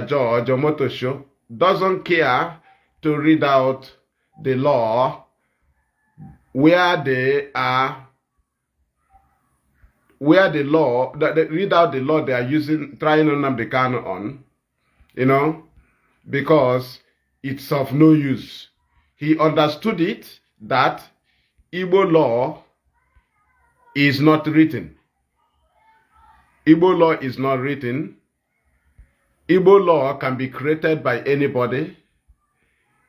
judge or Motosho doesn't care to read out the law where they are, where the law, they read out the law they are using, trying Nnamdi Kanu on, you know, because it's of no use. He understood it that Igbo law is not written. Igbo law is not written. Igbo law can be created by anybody.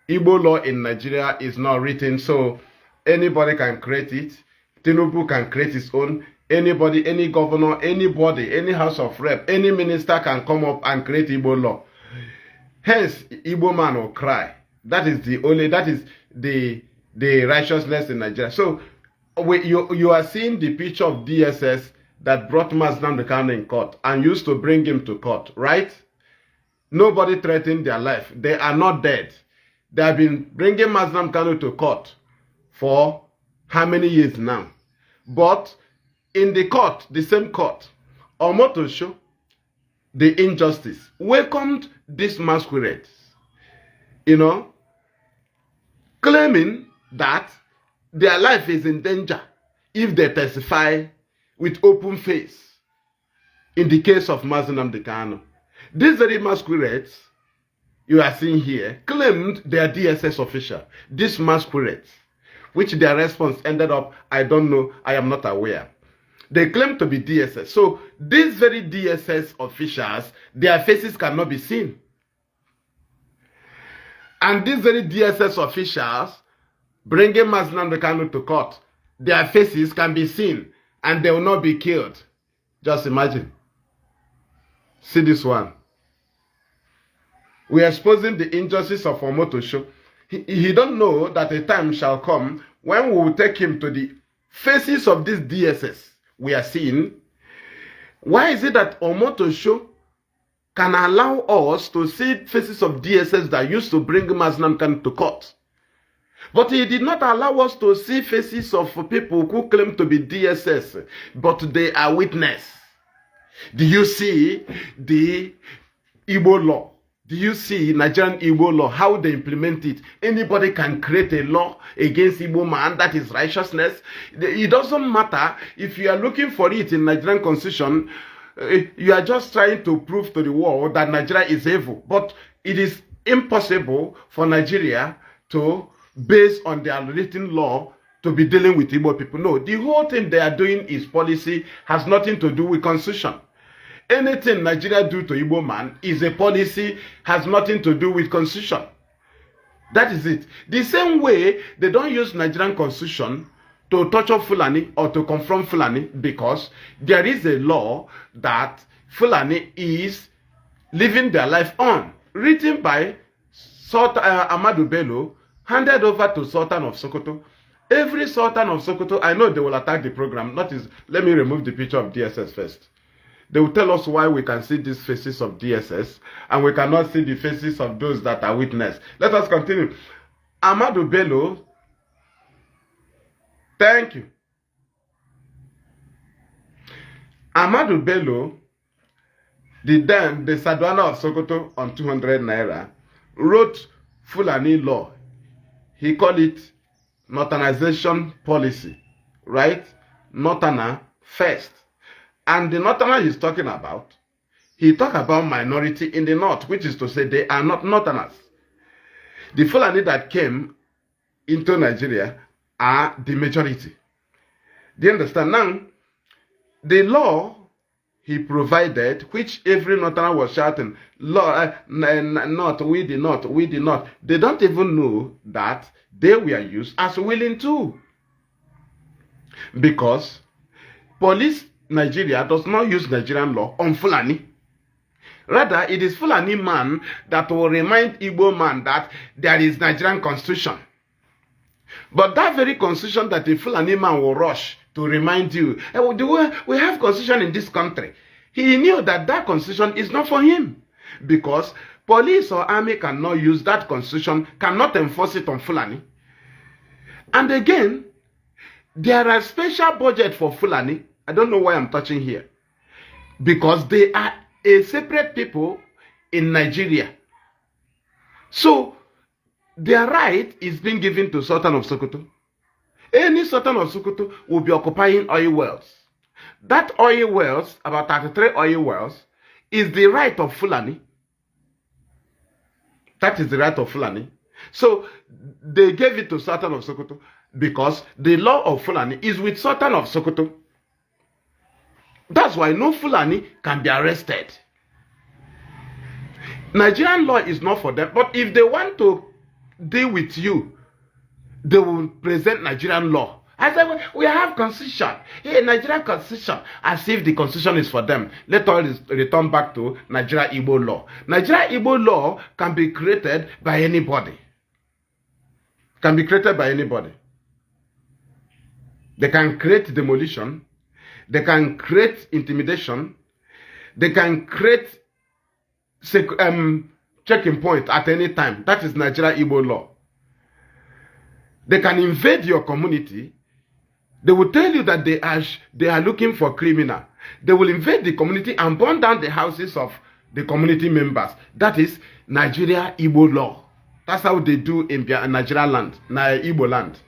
Igbo law in Nigeria is not written, so anybody can create it. Tinubu can create his own. Anybody, any governor, anybody, any house of rep, any minister can come up and create Igbo law. Hence, Igbo man will cry. That is the righteousness in Nigeria. So you are seeing the picture of DSS that brought Mazi Nnamdi Kanu in court and used to bring him to court, right? Nobody threatened their life. They are not dead. They have been bringing Mazi Nnamdi Kanu to court for how many years now? But in the court, the same court, Omotosho, the injustice, welcomed these masquerades, you know, claiming that their life is in danger if they testify with open face in the case of Mazi Nnamdi Kanu. These very masquerades you are seeing here claimed they are DSS official. These masquerades, which their response ended up, I don't know, I am not aware. They claim to be DSS. So these very DSS officials, their faces cannot be seen. And these very DSS officials bringing Mazi Nnamdi Kanu to court, their faces can be seen and they will not be killed. Just imagine. See this one. We are exposing the injustice of Omotosho. He don't know that a time shall come when we will take him to the faces of this DSS we are seeing. Why is it that Omotosho can allow us to see faces of DSS that used to bring Mazi Nnamdi Kanu to court? But he did not allow us to see faces of people who claim to be DSS, but they are witness. Do you see the Igbo law? Do you see Nigerian Igbo law, how they implement it? Anybody can create a law against Igbo man, that is righteousness. It doesn't matter if you are looking for it in Nigerian constitution, you are just trying to prove to the world that Nigeria is evil. But it is impossible for Nigeria to, based on their written law, to be dealing with Igbo people. No, the whole thing they are doing is policy, has nothing to do with constitution. Anything Nigeria do to Igbo man is a policy, has nothing to do with constitution. That is it. The same way they don't use Nigerian constitution to torture Fulani or to confront Fulani, because there is a law that Fulani is living their life on, written by Ahmadu Bello, handed over to Sultan of Sokoto. Every Sultan of Sokoto, I know they will attack the program. Let me remove the picture of DSS first. They will tell us why we can see these faces of DSS and we cannot see the faces of those that are witness. Let us continue. Ahmadu Bello, thank you. Ahmadu Bello, the Sadwana of Sokoto on 200 naira, wrote Fulani law. He called it Northernization policy, right? Northerner first. And the Northerner he's talking about, he talk about minority in the north, which is to say they are not Northerners. The Fulani that came into Nigeria are the majority. Do you understand? Now, the law he provided, which every Northerner was shouting, law, not, we did not, we did not. They don't even know that they were used as willing to. Because police Nigeria does not use Nigerian law on Fulani. Rather, it is Fulani man that will remind Igbo man that there is Nigerian constitution. But that very constitution that the Fulani man will rush to remind you, we have constitution in this country. He knew that that constitution is not for him. Because police or army cannot use that constitution, cannot enforce it on Fulani. And again, there are special budget for Fulani. I don't know why I'm touching here. Because they are a separate people in Nigeria. So, their right is being given to Sultan of Sokoto. Any Sultan of Sokoto will be occupying oil wells. That oil wells, about 33 oil wells, is the right of Fulani. That is the right of Fulani. So, they gave it to Sultan of Sokoto because the law of Fulani is with Sultan of Sokoto. That's why no Fulani can be arrested. Nigerian law is not for them, but if they want to deal with you, they will present Nigerian law. I said, we have constitution. Hey, Nigerian constitution. As if the constitution is for them. Let us return back to Nigeria Igbo law. Nigeria Igbo law can be created by anybody. Can be created by anybody. They can create demolition. They can create intimidation. They can create checking point at any time. That is Nigeria Igbo law. They can invade your community. They will tell you that they are looking for criminal. They will invade the community and burn down the houses of the community members. That is Nigeria Igbo law. That's how they do in Nigeria land, Igbo land.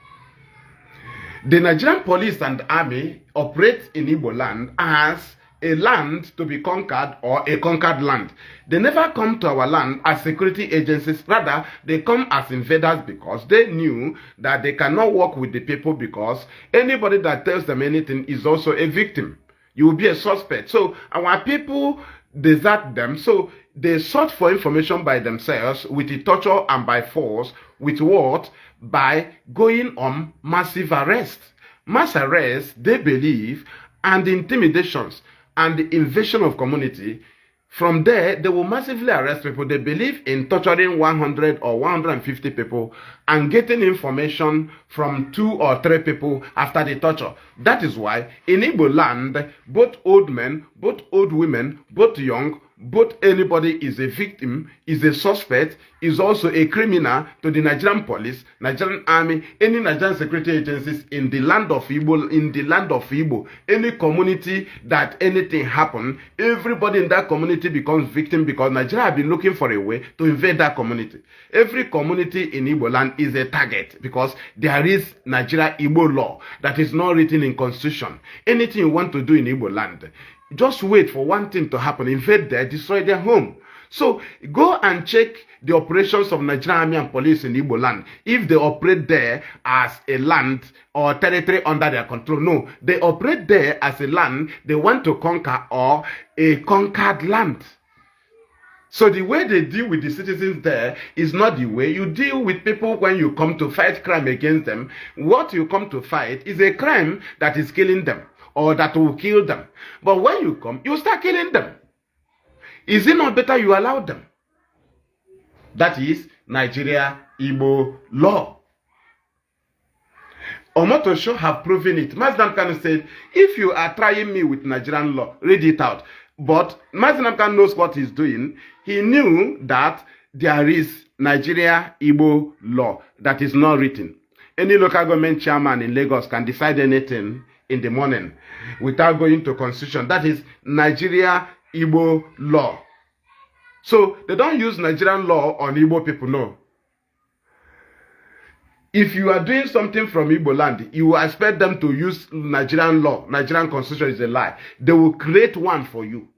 The Nigerian police and army operate in Igbo land as a land to be conquered or a conquered land. They never come to our land as security agencies. Rather, they come as invaders because they knew that they cannot work with the people, because anybody that tells them anything is also a victim. You will be a suspect. So our people desert them. So they sought for information by themselves with the torture and by force. With what? By going on massive arrests. Mass arrests, they believe, and the intimidations and the invasion of community. From there, they will massively arrest people. They believe in torturing 100 or 150 people and getting information from 2 or 3 people after the torture. That is why in Igbo land, both old men, both old women, both young, both anybody is a victim, is a suspect, is also a criminal to the Nigerian police, Nigerian army, any Nigerian security agencies in the land of Igbo, any community that anything happen, everybody in that community becomes victim, because Nigeria have been looking for a way to invade that community. Every community in Igbo land is a target because there is Nigeria Igbo law that is not written in constitution. Anything you want to do in Igbo land, just wait for one thing to happen, invade there, destroy their home. So go and check the operations of Nigerian army and police in Igbo land. If they operate there as a land or territory under their control. No, they operate there as a land they want to conquer or a conquered land. So the way they deal with the citizens there is not the way you deal with people when you come to fight crime against them. What you come to fight is a crime that is killing them or that will kill them. But when you come, you start killing them. Is it not better you allow them? That is Nigeria Igbo law. Omotosho have proven it. Mazi Nnamdi Kanu said, if you are trying me with Nigerian law, read it out. But Mazi Nnamdi Kanu knows what he's doing. He knew that there is Nigeria Igbo law that is not written. Any local government chairman in Lagos can decide anything in the morning without going to constitution. That is Nigeria Igbo law. So they don't use Nigerian law on Igbo people, no. If you are doing something from Igbo land, you will expect them to use Nigerian law. Nigerian constitution is a lie. They will create one for you.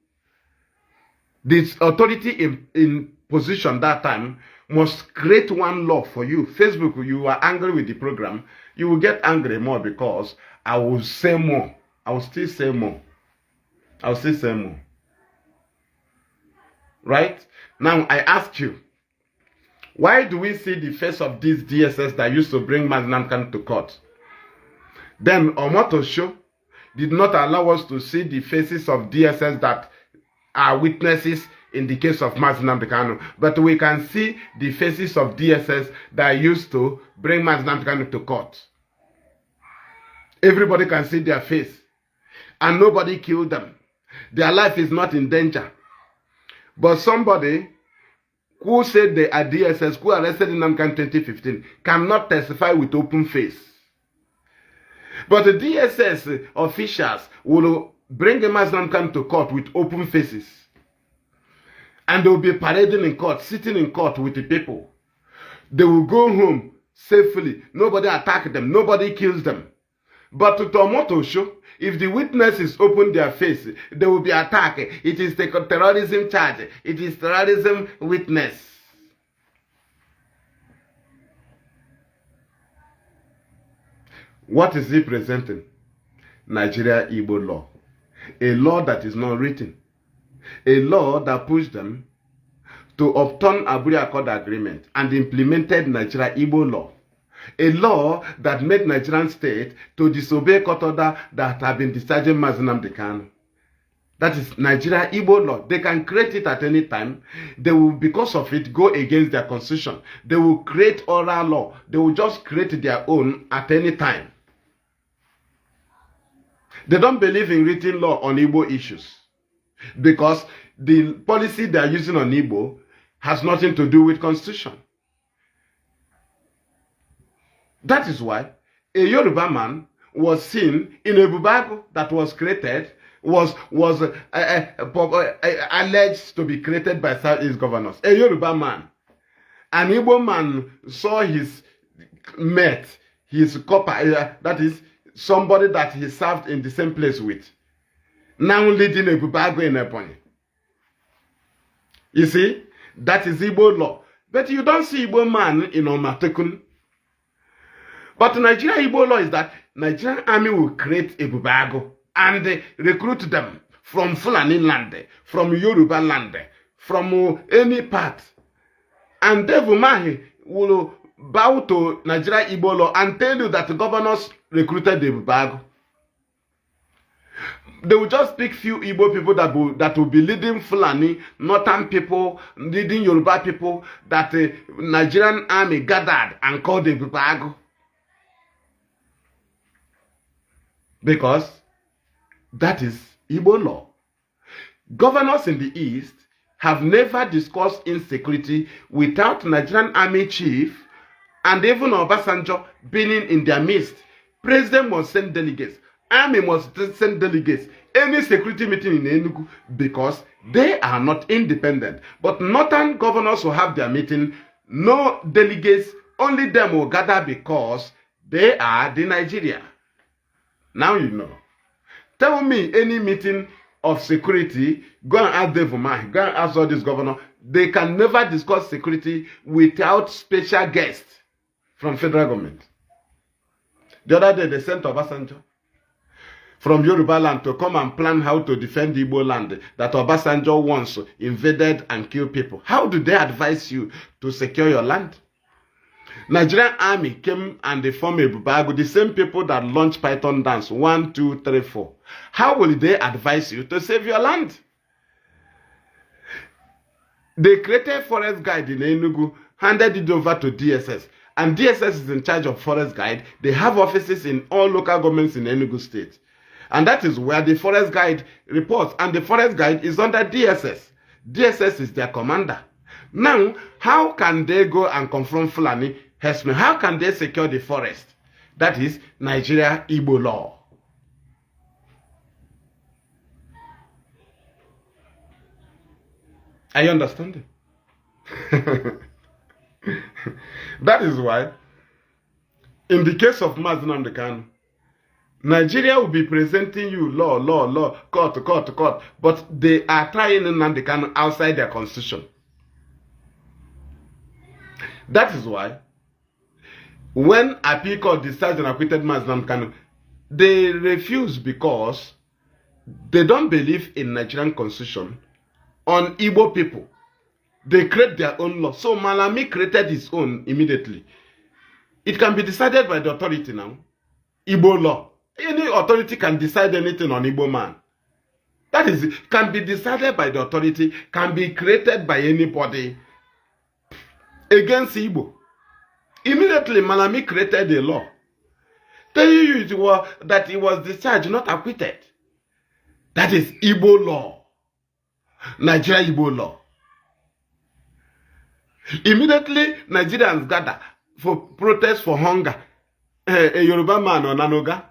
This authority in position that time must create one law for you. Facebook, you are angry with the program. You will get angry more because I will say more. I will still say more. I will still say more. Right? Now, I ask you, why do we see the face of these DSS that used to bring Mazi Nnamdi Kanu to court? Then Omotosho did not allow us to see the faces of DSS that are witnesses in the case of Mazi Nnamdi Kanu. But we can see the faces of DSS that used to bring Mazi Nnamdi Kanu to court. Everybody can see their face. And nobody killed them. Their life is not in danger. But somebody who said they are DSS, who arrested Nnamdi Kanu in 2015, cannot testify with open face. But the DSS officials will bring Mazi Nnamdi Kanu to court with open faces. And they will be parading in court, sitting in court with the people. They will go home safely. Nobody attacks them. Nobody kills them. But to Tomoto show, if the witnesses open their face, they will be attacked. It is the terrorism charge. It is terrorism witness. What is he presenting? Nigeria Igbo law. A law that is not written. A law that pushed them to overturn Aburi Accord Agreement and implemented Nigeria Igbo law. A law that made Nigerian state to disobey court order that have been discharging Mazi Nnamdi Kanu. That is Nigeria Igbo law. They can create it at any time. They will, because of it, go against their constitution. They will create oral law. They will just create their own at any time. They don't believe in written law on Igbo issues because the policy they are using on Igbo has nothing to do with constitution. That is why a Yoruba man was seen in a bubago that was created, was alleged to be created by Southeast governors. A Yoruba man. An Igbo man saw his mate, his copper, that is, somebody that he served in the same place with, now leading a bubago in Ebonyi. You see, that is Igbo law. But you don't see Igbo man in Omatekun. But Nigeria Igbo law is that Nigerian army will create a bubago and recruit them from Fulani land, from Yoruba land, from any part. And Devumahi will bow to Nigeria Igbo law and tell you that the governors recruited the bubago. They will just pick few Igbo people that will be leading Fulani, northern people, leading Yoruba people that the Nigerian army gathered and called the bubago. Because that is Igbo law. Governors in the East have never discussed insecurity without Nigerian army chief and even Obasanjo being in their midst. President must send delegates. Army must send delegates. Any security meeting in Enugu because they are not independent. But northern governors will have their meeting. No delegates. Only them will gather because they are the Nigeria. Now you know. Tell me any meeting of security, go and ask Devumai, go and ask all these governors. They can never discuss security without special guests from federal government. The other day they sent Obasanjo from Yoruba land to come and plan how to defend Igbo land that Obasanjo once invaded and killed people. How do they advise you to secure your land? Nigerian army came and they formed a bubago, the same people that launched Python dance 1, 2, 3, 4. How will they advise you to save your land? They created forest guide in Enugu, handed it over to DSS. And DSS is in charge of forest guide. They have offices in all local governments in Enugu state. And that is where the forest guide reports. And the forest guide is under DSS. DSS is their commander. Now, how can they go and confront Fulani herdsmen? How can they secure the forest? That is Nigeria Igbo law. Are you understanding? That is why, in the case of Mazi Nnamdi Kanu, Nigeria will be presenting you law, court, but they are trying Nnamdi Kanu outside their constitution. That is why, when appeal court discharged and acquitted Mazi Nnamdi Kanu, they refuse because they don't believe in Nigerian constitution on Igbo people. They create their own law. So Malami created his own immediately. It can be decided by the authority now. Igbo law. Any authority can decide anything on Igbo man. That is it. Can be decided by the authority, can be created by anybody against Igbo. Immediately Malami created a law telling you that he was discharged, not acquitted. That is Igbo law. Nigeria Igbo law. Immediately, Nigerians gather for protest for hunger. A Yoruba man on Nanoga,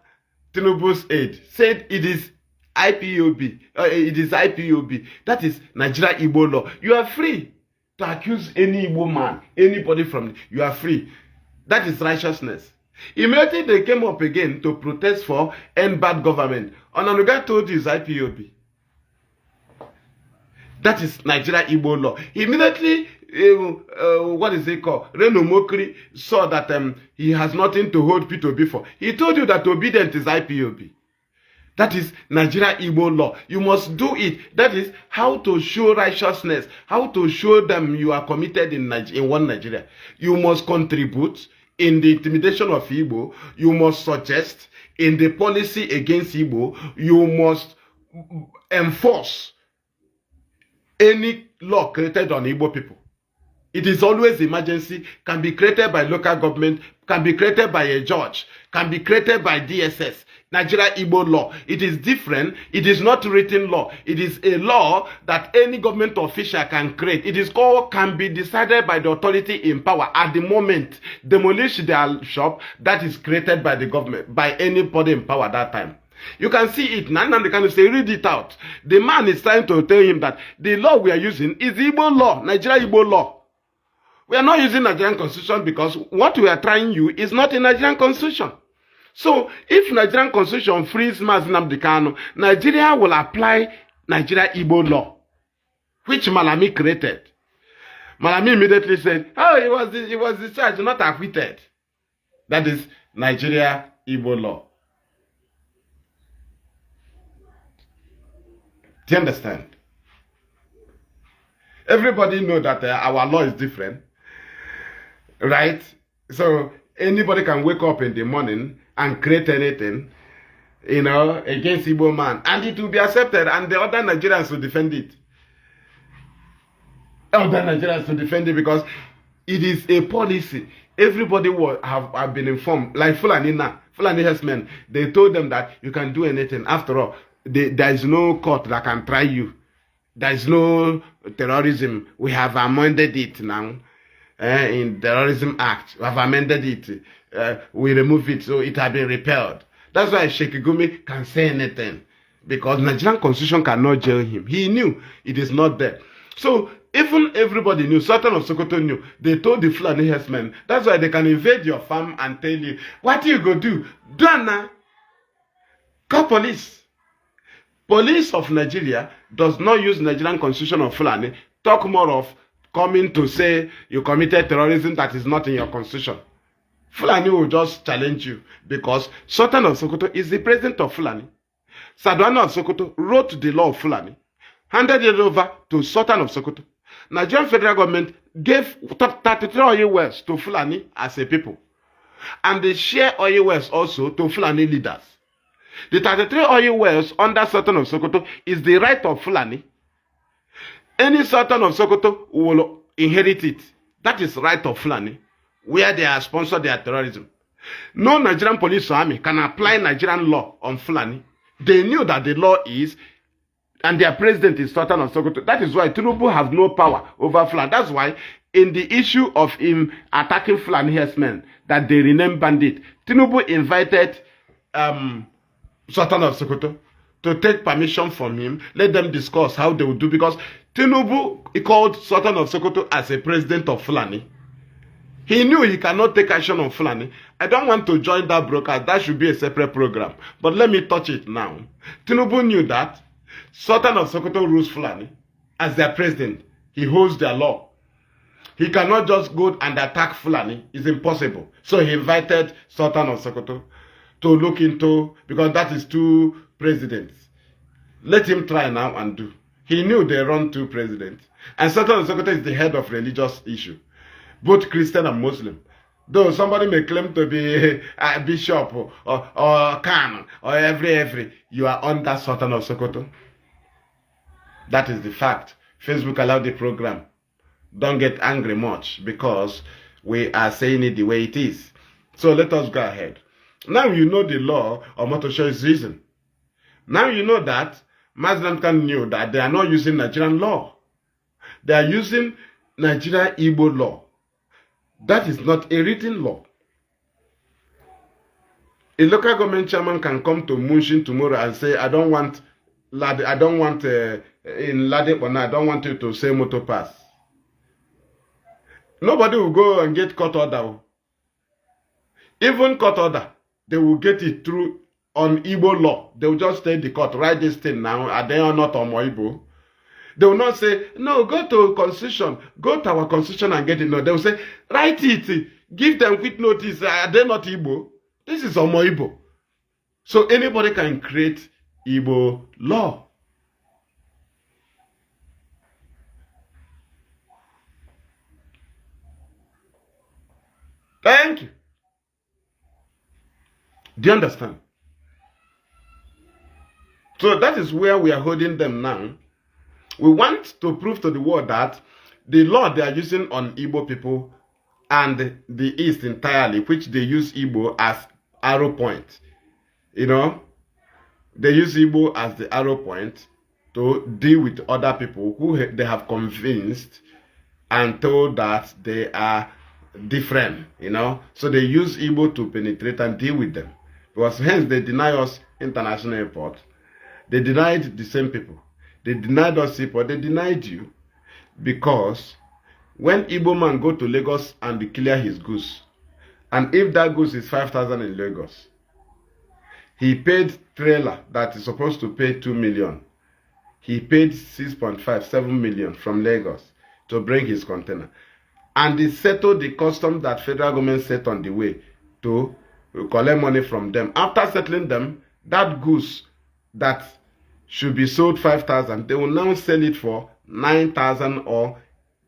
Tinubu's aide, said it is IPOB. It is IPOB. That is Nigeria Igbo law. You are free to accuse any Igbo man, anybody from. You are free. That is righteousness. Immediately they came up again to protest for end bad government. Onanuga told you is IPOB. That is Nigeria Igbo law. Immediately, what is it called? Reno Mokri saw that he has nothing to hold Peter Obi for. He told you that obedience is IPOB. That is Nigeria Igbo law. You must do it. That is how to show righteousness, how to show them you are committed in one Nigeria. You must contribute in the intimidation of Igbo. You must suggest in the policy against Igbo. You must enforce any law created on Igbo people. It is always emergency, can be created by local government, can be created by a judge, can be created by DSS. Nigeria Igbo law. It is different. It is not written law. It is a law that any government official can create. It is called, can be decided by the authority in power at the moment. Demolish their shop that is created by the government, by anybody in power at that time. You can see it. Nnamdi Kanu say, read it out. The man is trying to tell him that the law we are using is Igbo law, Nigeria Igbo law. We are not using Nigerian constitution because what we are trying you is not in Nigerian constitution. So, if Nigerian constitution frees Mazi Nnamdi Kanu, Nigeria will apply Nigeria Igbo law, which Malami created. Malami immediately said, oh, he was discharged, not acquitted. That is Nigeria Igbo law. Do you understand? Everybody knows that our law is different, right? So, anybody can wake up in the morning and create anything, you know, against Igbo man, and it will be accepted, and the other Nigerians will defend it. Other Nigerians will defend it because it is a policy. Everybody will have been informed. Like Fulani herdsmen, they told them that you can do anything. After all, there is no court that can try you. There is no terrorism. We have amended it now. In Terrorism Act, we have amended it. We remove it, so it has been repealed. That's why Sheikh Gumi can say anything, because Nigerian constitution cannot jail him. He knew it is not there. So even everybody knew, Sultan of Sokoto knew. They told the Fulani herdsmen. That's why they can invade your farm and tell you, what you go do? Dana, call police. Police of Nigeria does not use Nigerian constitution of Fulani. Talk more of coming to say you committed terrorism that is not in your constitution. Fulani will just challenge you because Sultan of Sokoto is the president of Fulani. Sadwana of Sokoto wrote the law of Fulani, handed it over to Sultan of Sokoto. Nigerian federal government gave 33 oil wells to Fulani as a people. And they share oil wells also to Fulani leaders. The 33 oil wells under Sultan of Sokoto is the right of Fulani. Any Sultan of Sokoto will inherit it. That is right of Fulani, where they are sponsored their terrorism. No Nigerian police or army can apply Nigerian law on Fulani. They knew that the law is, and their president is Sultan of Sokoto. That is why Tinubu has no power over Fulani. That's why in the issue of him attacking Fulani herdsmen, that they renamed bandit, Tinubu invited Sultan of Sokoto to take permission from him, let them discuss how they would do, because Tinubu, he called Sultan of Sokoto as a president of Fulani. He knew he cannot take action on Fulani. I don't want to join that broadcast. That should be a separate program. But let me touch it now. Tinubu knew that Sultan of Sokoto rules Fulani as their president. He holds their law. He cannot just go and attack Fulani. It's impossible. So he invited Sultan of Sokoto to look into, because that is two presidents. Let him try now and do. He knew they run two presidents. And Sultan of Sokoto is the head of religious issue, both Christian and Muslim. Though somebody may claim to be a bishop or Kanu or every, you are under Sultan of Sokoto. That is the fact. Facebook allowed the program. Don't get angry much because we are saying it the way it is. So let us go ahead. Now you know the law of Motosho's reason. Now you know that Mazi Nnamdi Kanu knew that they are not using Nigerian law. They are using Nigeria Igbo law. That is not a written law. A local government chairman can come to Munshin tomorrow and say, I don't want I don't want in Ladipona, I don't want you to say motor pass. Nobody will go and get court order. Even court order, they will get it through on Igbo law. They will just stay in the court, write this thing now, and they are not on Igbo. They will not say, no, go to constitution, go to our constitution and get it. No, they will say, write it, give them quick notice, are they not Igbo? This is on Igbo. So anybody can create Igbo law. Thank you. Do you understand? So that is where we are holding them now. We want to prove to the world that the law they are using on Igbo people and the East entirely, which they use Igbo as arrow point. You know, they use Igbo as the arrow point to deal with other people who they have convinced and told that they are different, you know. So they use Igbo to penetrate and deal with them. Because hence they deny us international airport. They denied the same people. They denied us people. They denied you because when Igbo man go to Lagos and clear his goods, and if that goods is 5,000 in Lagos, he paid trailer that is supposed to pay 2 million. He paid 6.5, 7 million from Lagos to bring his container. And he settled the custom that federal government set on the way to collect money from them. After settling them, that goods that should be sold 5,000, they will now sell it for 9,000 or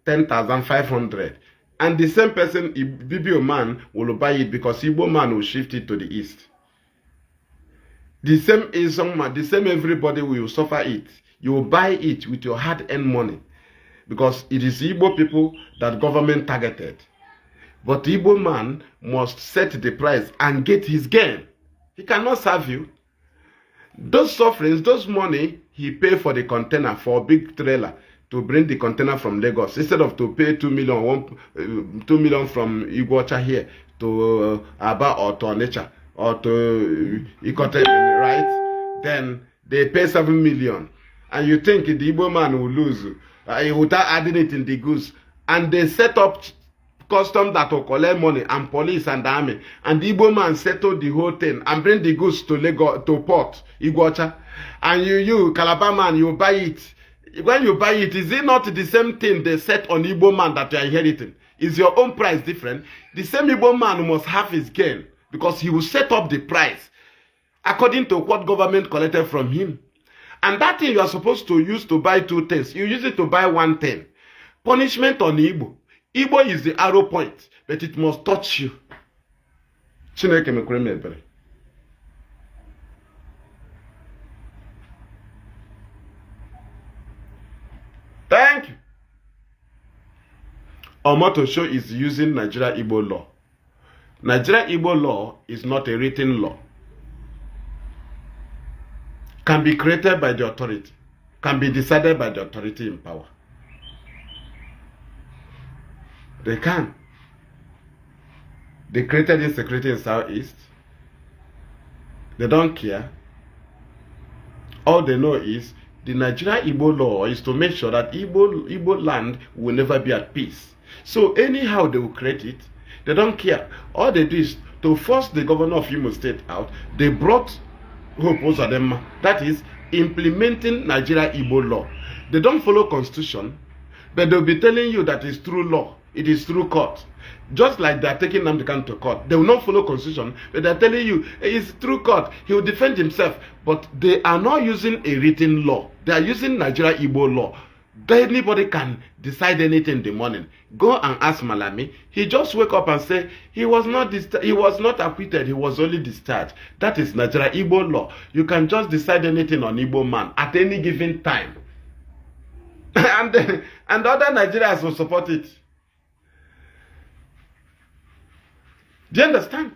10,500. And the same person, BBO man, will buy it because Igbo man will shift it to the east. The same Isong, the same everybody will suffer it. You will buy it with your hard-earned money because it is Igbo people that government targeted. But the Igbo man must set the price and get his gain. He cannot serve you. Those sufferings, those money, he pay for the container, for a big trailer, to bring the container from Lagos. Instead of to pay 2 million, 2 million from Iguacha here to Aba or to Onitsha or to Ikote, right? Then they pay 7 million. And you think the Igbo man will lose without adding it in the goods. And they set up custom that will collect money and police and army, and the Igbo man settle the whole thing and bring the goods to Lagos, to port Iguacha, and you Calabar man, you buy it. When you buy it, is it not the same thing they set on Igbo man that you are inheriting? Is your own price different? The same Igbo man must have his gain because he will set up the price according to what government collected from him. And that thing you are supposed to use to buy 2 things, you use it to buy 1 thing. Punishment on Igbo. Igbo is the arrow point, but it must touch you. Thank you. Omoto Show is using Nigeria Igbo law. Nigeria Igbo law is not a written law. Can be created by the authority. Can be decided by the authority in power. They can. They created insecurity in Southeast. They don't care. All they know is the Nigeria Igbo law is to make sure that Igbo land will never be at peace. So anyhow they will create it. They don't care. All they do is to force the governor of Imo State out. They brought Hope Uzodinma. That is implementing Nigeria Igbo law. They don't follow constitution, but they'll be telling you that it's through law. It is through court. Just like they are taking Nnamdi to court. They will not follow constitution, but they are telling you it's through court. He will defend himself. But they are not using a written law. They are using Nigeria Igbo law. Anybody can decide anything in the morning. Go and ask Malami. He just wake up and say he was not acquitted. He was only discharged. That is Nigeria Igbo law. You can just decide anything on Igbo man at any given time. and other Nigerians will support it. Do you understand?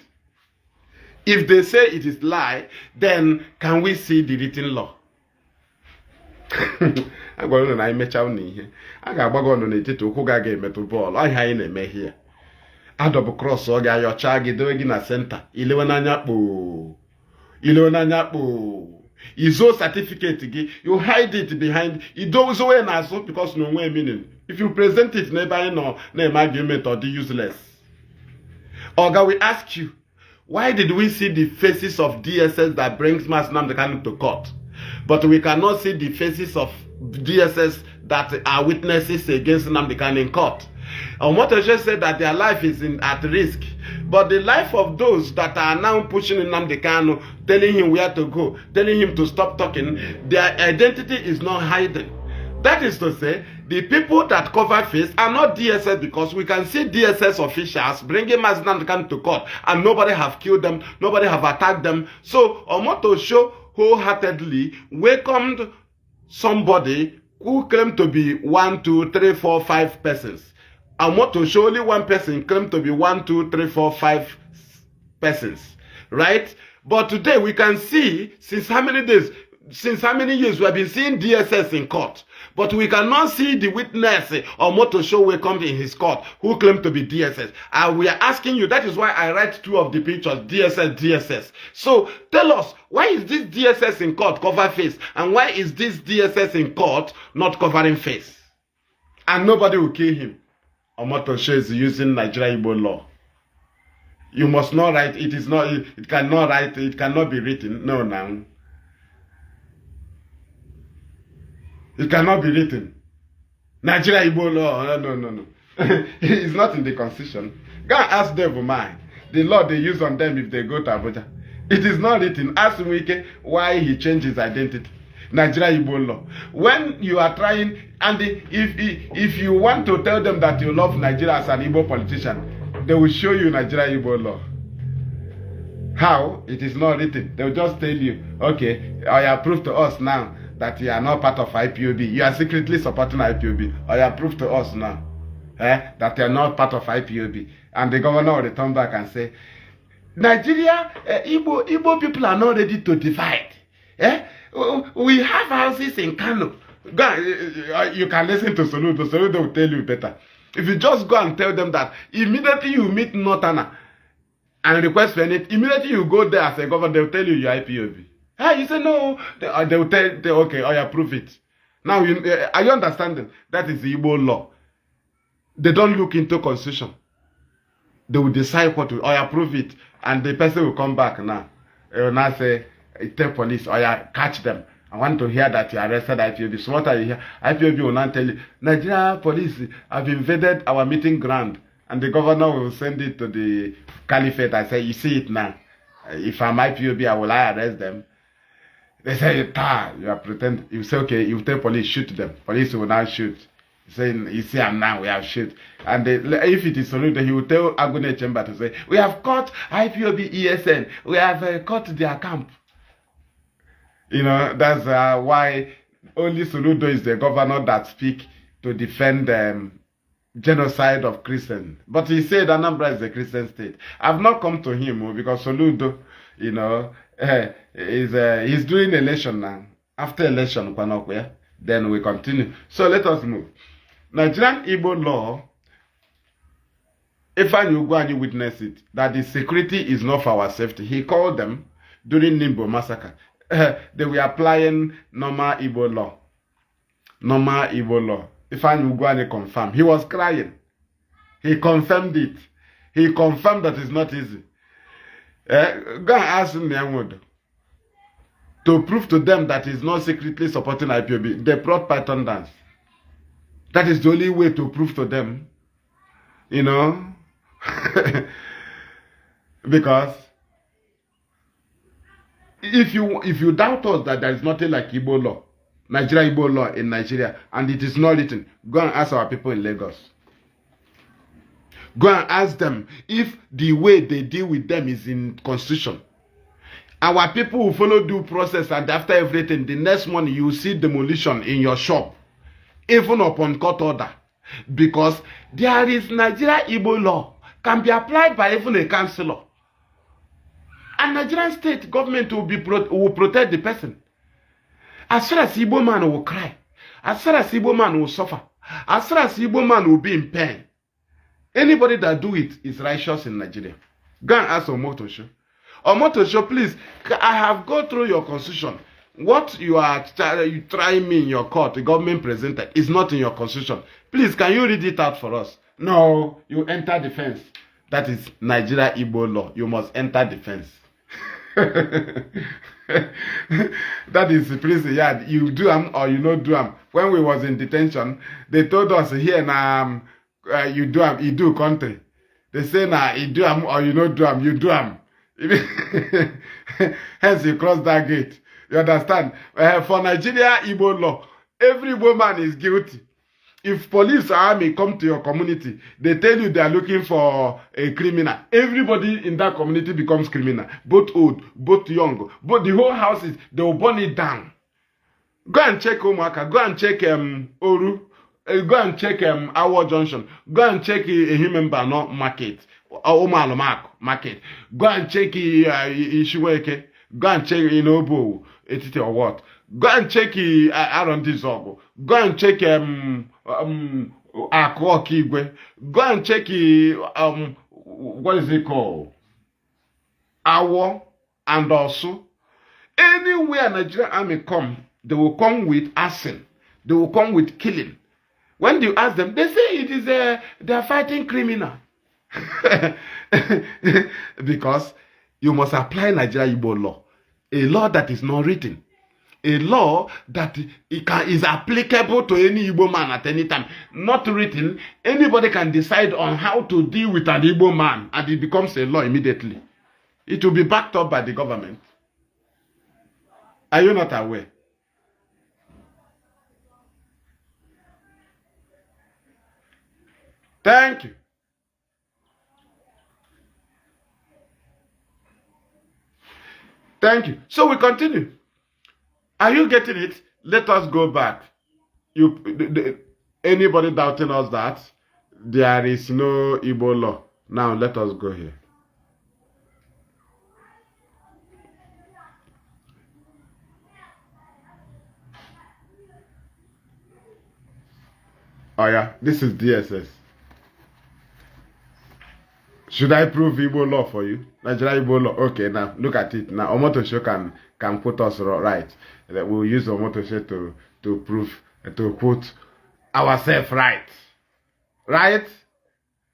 If they say it is lie, then can we see the written law? I'm going to make a here. I got on it to Kuga game at the ball. I hide a me here. I double cross or your chagi doing in a center. Ilonanya. His own certificate, you hide it behind it. Those way because no way meaning. If you present it, never no argument or the useless. Oga, we ask you, why did we see the faces of DSS that brings Mazi Nnamdi Kanu to court, but we cannot see the faces of DSS that are witnesses against Nnamdi Kanu in court? Omotosho said that their life is at risk, but the life of those that are now pushing Nnamdi Kanu, telling him where to go, telling him to stop talking, their identity is not hidden. That is to say, the people that cover face are not DSS, because we can see DSS officials bringing Mazi Nnamdi Kanu to court and nobody have killed them, nobody have attacked them. So Omotosho wholeheartedly welcomed somebody who claimed to be 1, 2, 3, 4, 5 persons. Omotosho, only one person claimed to be 1, 2, 3, 4, 5 persons, right? But today we can see, since how many days, since how many years we have been seeing DSS in court, but we cannot see the witness Omotosho welcomed in his court who claimed to be DSS. And we are asking you, that is why I write 2 of the pictures, DSS. So tell us, why is this DSS in court cover face, and why is this DSS in court not covering face? And nobody will kill him. Omotosho is using Nigeria Igbo law. You must not write, it is not, it cannot write, it cannot be written. No, now. It cannot be written. Nigeria Igbo law. No. It's not in the constitution. Go and ask Devil Mine. The law they use on them if they go to Abuja. It is not written. Ask Wike why he changed his identity. Nigeria Igbo law. When you are trying, and if you want to tell them that you love Nigeria as an Igbo politician, they will show you Nigeria Igbo law. How? It is not written. They will just tell you, okay, I prove to us now that you are not part of IPOB. You are secretly supporting IPOB. Or you prove to us now that you are not part of IPOB. And the governor will return back and say, Nigeria, Igbo people are not ready to divide. We have houses in Kanu. You can listen to Soludo. Soludo will tell you better. If you just go and tell them that, immediately you meet Northerner and request for it, immediately you go there as a governor, they will tell you you're IPOB. Hey, you say no, they will tell you, okay, I approve it. Now, are you understanding? That is the Igbo law. They don't look into constitution. They will decide what to, I approve it, and the person will come back now. They will now say, tell police, or catch them. I want to hear that you arrested IPOB. So what are you here? IPOB will now tell you, Nigeria police have invaded our meeting ground. And the governor will send it to the caliphate and say, you see it now. If I'm IPOB, I will arrest them. They say, you are pretending. You say, okay, you tell police, shoot them. Police will now shoot. Saying, you see, I'm now, we have shoot. And if it is Soludo, he will tell Agune Chamber to say, we have caught IPOB ESN. We have caught their camp. You know, that's why only Soludo is the governor that speaks to defend genocide of Christians. But he said Anambra is a Christian state. I've not come to him because Soludo, you know, he's doing election now. After election, then we continue. So let us move. Nigerian Igbo law, if you go and you witness it, that the security is not for our safety. He called them during Nimbo massacre. They were applying normal Igbo law. Normal Igbo law. If you go and confirm, he was crying. He confirmed it. He confirmed that it's not easy. Go and ask him to prove to them that he's not secretly supporting IPOB. They brought Python dance. That is the only way to prove to them, you know, because if you doubt us that there is nothing like Igbo law, Nigeria Igbo law in Nigeria, and it is not written, go and ask our people in Lagos. Go and ask them if the way they deal with them is in constitution. Our people will follow due process, and after everything, the next morning you will see demolition in your shop, even upon court order, because there is Nigeria Igbo law, can be applied by even a councillor. And Nigerian state government will protect the person. As far as Igbo man will cry, as far as Igbo man will suffer, as far as Igbo man will be in pain, anybody that do it is righteous in Nigeria. Go and ask Omotosho. Omotosho, please, I have gone through your constitution. What you trying me in your court, the government presented, is not in your constitution. Please, can you read it out for us? No, you enter defense. That is Nigeria Igbo law. You must enter defense. That is the prison yard. You do them or you not do them. When we was in detention, they told us here now you do them, you do country. They say now you do them or you not do them, you do them. Hence you cross that gate. You understand? For Nigeria Igbo law, every woman is guilty. If police or army come to your community, they tell you they are looking for a criminal. Everybody in that community becomes criminal. Both old, both young. But the whole house, they will burn it down. Go and check Omaka. Go and check Oru. Go and check Awo Junction. Go and check Ehimembano Market. Omalomak Market. Go and check Ishiweke. Go and check Inobo. Etite or what? Go and check Arondizogo. Go and check Akokigwe. Go and check what is it called? Awo and also anywhere Nigerian army come, they will come with arson. They will come with killing. When you ask them, they say it is they are fighting criminal. Because you must apply Nigeria Igbo law, a law that is not written. A law that is applicable to any Igbo man at any time. Not written, anybody can decide on how to deal with an Igbo man and it becomes a law immediately. It will be backed up by the government. Are you not aware? Thank you. Thank you. So we continue. Are you getting it? Let us go back. Anybody doubting us that there is no Igbo law? Now let us go here. Oh yeah, this is DSS. Should I prove Igbo law for you? Nigeria Igbo law. Okay, now look at it. Now Omotosho can put us right. We'll use Omotosho to prove, to put ourselves right. Right?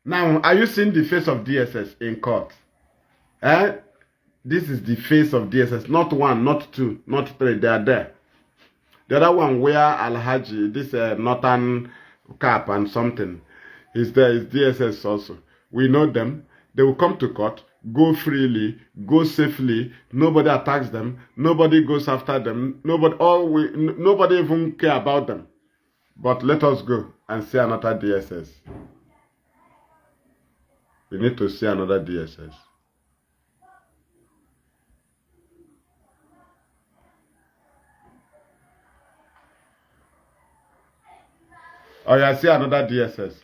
Now, are you seeing the face of DSS in court? This is the face of DSS. Not one, not two, not three. They are there. The other one where Alhaji, this northern cap and something, is there. Is DSS also. We know them. They will come to court, go freely, go safely. Nobody attacks them. Nobody goes after them. Nobody even care about them. But let us go and see another DSS. We need to see another DSS. Oh yeah, see another DSS.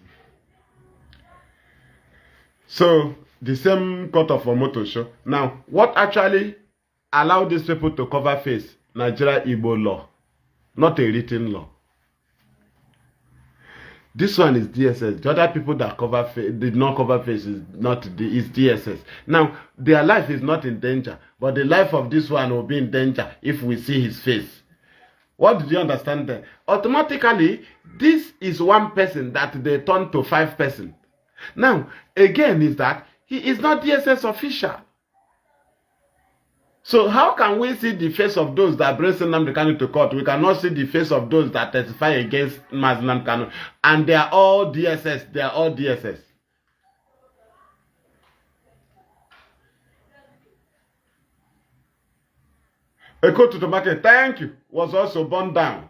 So, the same court of Omotosho. Now, what actually allowed these people to cover face? Nigeria Igbo law. Not a written law. This one is DSS. The other people that did not cover face is DSS. Now, their life is not in danger, but the life of this one will be in danger if we see his face. What did you understand there? Automatically, this is one person that they turn to 5 persons. Now, again, is that he is not DSS official. So how can we see the face of those that bring Nnamdi Kanu to court? We cannot see the face of those that testify against Mazi Kanu. And they are all DSS. They are all DSS. A code to the market, thank you, was also burned down.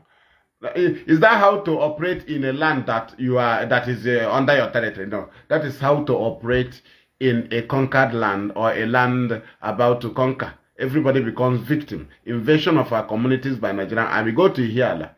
Is that how to operate in a land that is under your territory? No, that is how to operate in a conquered land or a land about to conquer. Everybody becomes victim. Invasion of our communities by Nigerian army. Go to Hiala.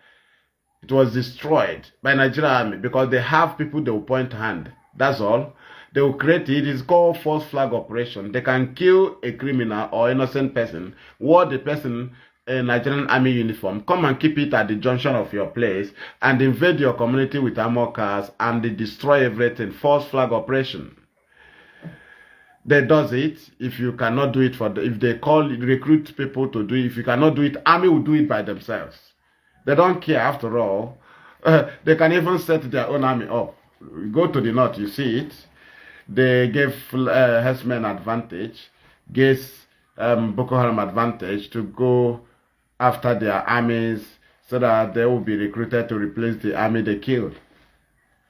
It was destroyed by Nigerian army because they have people they will point hand. That's all. They will create it. It is called false flag operation. They can kill a criminal or innocent person, wear the person a Nigerian army uniform, come and keep it at the junction of your place and invade your community with armor cars and they destroy everything. False flag operation. They does it. If you cannot do it if they recruit people to do it, if you cannot do it, army will do it by themselves. They don't care after all. They can even set their own army up. Go to the north, you see it. They gave herdsmen advantage, gave Boko Haram advantage to go after their armies so that they will be recruited to replace the army they killed.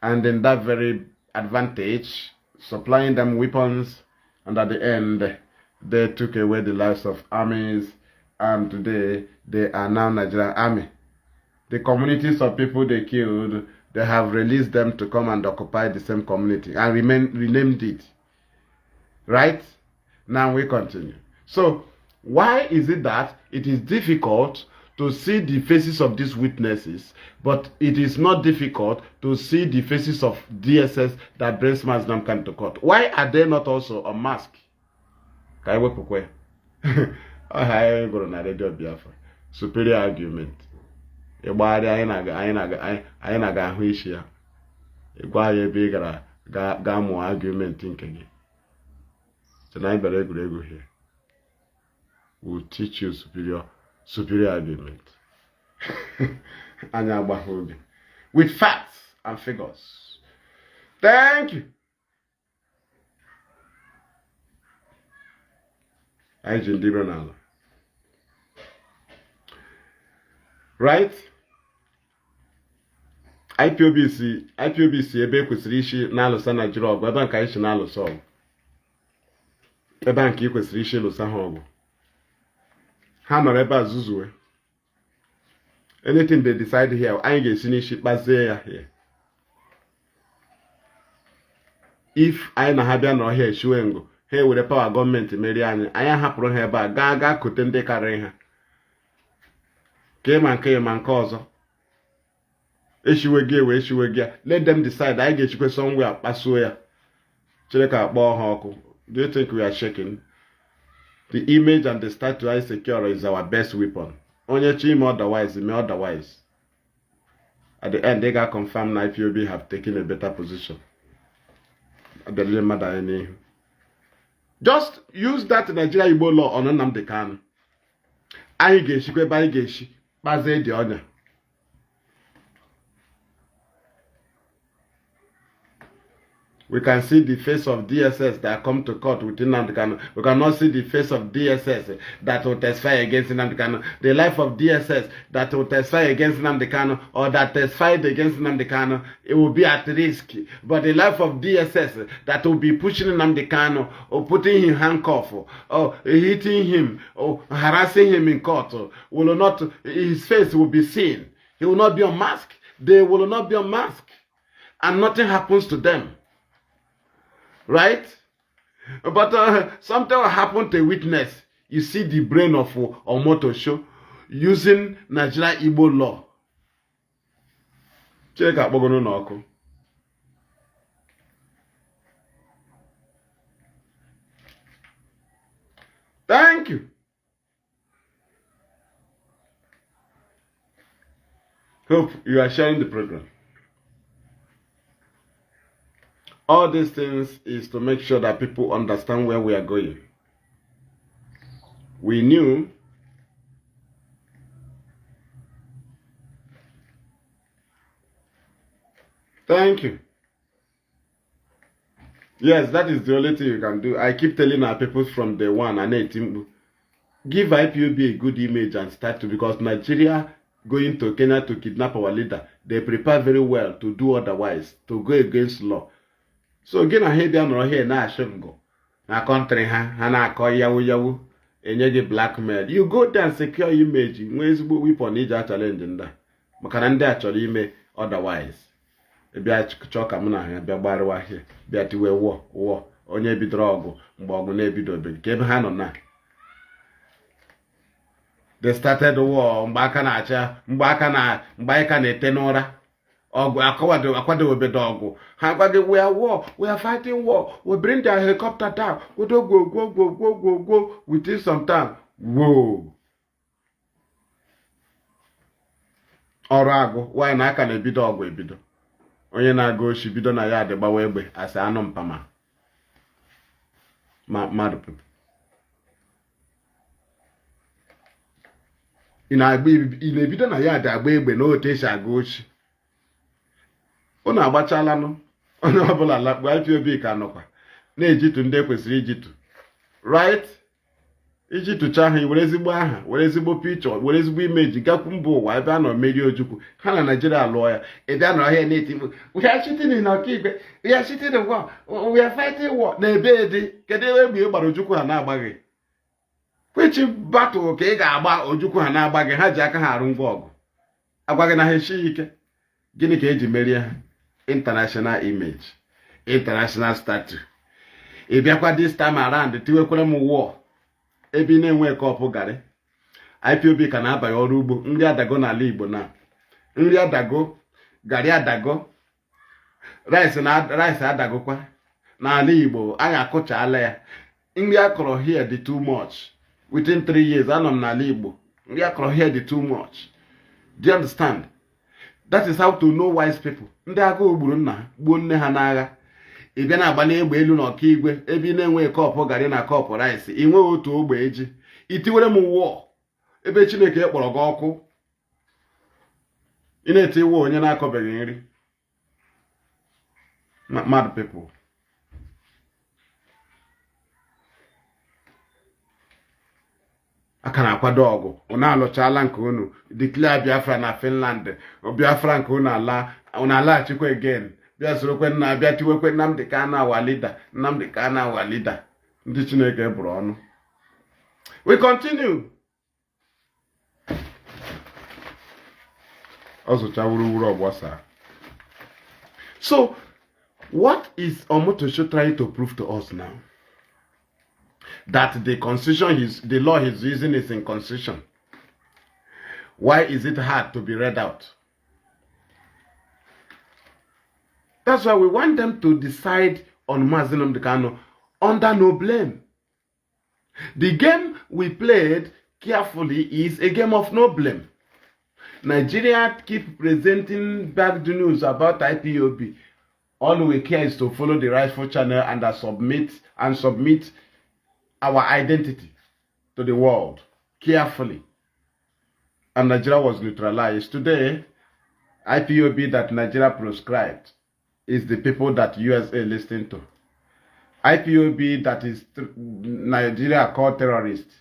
And in that very advantage, supplying them weapons, and at the end, they took away the lives of armies, and today they are now Nigerian army. The communities of people they killed, they have released them to come and occupy the same community and renamed it. Right? Now we continue. So, why is it that it is difficult to see the faces of these witnesses, but it is not difficult to see the faces of DSS that brings Mazi Nnamdi to court? Why are they not also unmasked? Superior argument. Anyị na-aga ahụ isi ya. Ịgwa ya ebe ị gara ga mụọ argument nke gị. So na anyị bere egwuregwu here. We'll teach you superior argument. Anya agbaghị obi. With facts and figures. Thank you. Anyị ji ndị iro n'ala. Right? IPOBC ebe kwesịrị isi na-alụsa Nigeria ọgụ, ebe nke anyị si na-alụsa ọgụ. Ebe nke kwesịrị isi lụsa ha ọgụ. Ha nọrọ ebe a zuzuwe. Anything they decide here, anyị ga-esi n'isi kpazie ya here. If anyị na ha bịa nọrọ ha echiwe ngụ, ha ewere pawa gọọmenti merie anyị hapụrụ ha ebe a gaa kote ndị karịrị ha. Ma nke ọzọ. Eshiwe gị let them decide. Anyị ga-echikwe somewhere kpasuo ya. Chineke akpọọ ha ọkụ. Do you think we are shaking? The image and the statue secure is our best weapon. Onye chi ime otherwise, may otherwise. At the end, they got confirmed that IPOB have taken a better position. Just use that Nigeria Igbo law on Nnamdi Kanu. Anyị ga-echikwe ebe anyị ga-echi. Mazi dị ọnya. We can see the face of DSS that come to court with Nnamdi Kanu. We cannot see the face of DSS that will testify against Nnamdi Kanu. The life of DSS that will testify against Nnamdi Kanu or that testified against Nnamdi Kanu, it will be at risk. But the life of DSS that will be pushing Nnamdi Kanu or putting him handcuff or hitting him or harassing him in court will not, his face will be seen. He will not be unmasked. They will not be unmasked. And nothing happens to them. Right? But something will happen to a witness. You see the brain of Omoto show using Nigeria Igbo law. Check out Bogono. Thank you. Hope you are sharing the program. All these things is to make sure that people understand where we are going. We knew thank you. Yes, that is the only thing you can do. I keep telling our people from day one, give IPOB a good image and start to, because Nigeria going to Kenya to kidnap our leader, they prepare very well to do otherwise, to go against law. So again, I hear them here now. Shungo na country ha call yawu enye blackmail. You go there and secure image. When weapon need a challenge in that. Makanande actually ime otherwise. Ebia choka muna ha bia gbarwa here. Bia tiwe war. Onye bidoro ogu mgbe ogu na ebido be. Kebe ha no na. They started the war mgbe aka na acha mgbe aka na ete n'ụra. We are war. We are fighting war. We bring their helicopter down. We don't go within some time. Whoa. Orago. Why na aka na ebido ọgwụ ebido? Onye na-aga oshi bido na ya adịgbawa egbe asa anụ mpama. Mad people. Ina-ebido na ya agba egbe na otu esi aga ochi. Unu agbachala nụ. Onye ọbụla lakpu IPOB ka nọkwa. Na-ejitu ndị kwesịrị ijitu. Right? Ijitucha ha, were ezigbo aha, were ezigbo picture, were ezigbo imeji, gakwu mba ụwa ebe a nọ merie Ojukwu. Ha na Nigeria lụọ ya. Ebe a nọ ọhịa na-eti mkpu. We are cheating in Okigwe. We are cheating in war. We are fighting war. Na ebe edi. Kedu ebe egbe gbara Ojukwu ha na-agbaghị? Which battle ka ị ga-agba Ojukwu ha na-agbaghị? Ha ji aka ha arụ ngwa ọgụ. Agwaghị na ha esighị ike. Gịnị ka eji merie ha? International image. International statue. Ị bịakwa this time around tiwekwere m war. Ebe na-enwe kọpụ garị. IPOB ka na-abanye ọrụ ugbo. Nri adago n'ala Igbo na. Nri adago, garị adago, rice adagokwa n'ala Igbo. Anyị akụchaala ya. Nri akọrọ here dị too much. Within 3 years, anọ m n'ala Igbo. Nri akọrọ here dị too much. Do you understand? That is how to know wise people. Ndị agụụ gburu nna ha, gbuo nne ha n'agha. Ị bịa na-agbali egbe elu n'Ọkigwe, ebe ị na-enwe kọpụ garị na kọpụ rice, ị nweghị otu ogbe eji. Itiwere m wụọ ebe Chineke kpọrọ gị ọkụ. Ị na-eti iwu onye na-akọbeghị nri. Mad people. Aka na-akwado ọgụ. Unu alụchala nke unu. Declare Biafra na Finland. Biafra nke unu alaghachikwa again. Bịa sorokwe nna bịa tiwekwe Nnamdi Kanu our leader. Nnamdi Kanu our leader. Ndị Chineke bụrụ ọnụ. We continue. Ọzụcha wuruwuru ọgbasa. So, what is Omotosho trying to prove to us now? That the constitution the law he's using is in constitution. Why is it hard to be read out? That's why we want them to decide on Mazi Nnamdi Kanu under no blame. The game we played carefully is a game of no blame. Nigeria keep presenting bad news about IPOB. All we care is to follow the rightful channel and submit our identity to the world carefully. And Nigeria was neutralized. Today, IPOB that Nigeria proscribed is the people that USA listening to. IPOB that is Nigeria called terrorists